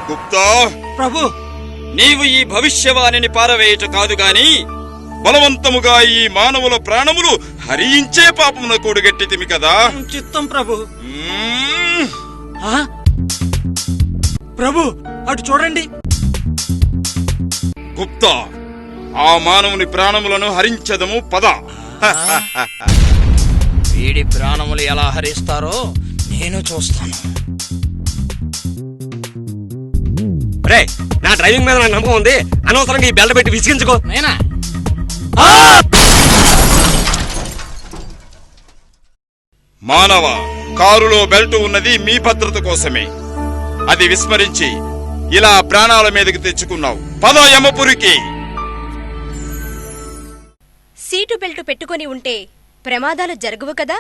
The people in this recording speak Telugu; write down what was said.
గుప్తా ప్రభు, నీవు ఈ భవిష్యవాణిని పారవేయట కాదు గాని బలవంతముగా ఈ మానవుల ప్రాణములు హరించే పాపమున కూడగట్టితిమి కదా. చిత్తం ప్రభు. ప్రభు, అటు చూడండి. గుప్తా, ఆ మానవుని ప్రాణములను హరించదము పద. వీడి ప్రాణములు ఎలా హరిస్తారో నేను చూస్తాను. నా డ్రైవింగ్ మీద నాకు నమ్మకం ఉంది. అనవసరంగా ఈ బెల్ట్ పెట్టి విసిగించుకో. నేనా? మానవ, కారులో బెల్ట్ ఉన్నది మీ భద్రత కోసమే. అది విస్మరించి ఇలా ప్రాణాల మీదకి తెచ్చుకున్నావు. పద యమపురికి. సీటు బెల్ట్ పెట్టుకుని ఉంటే ప్రమాదాలు జరగవు కదా.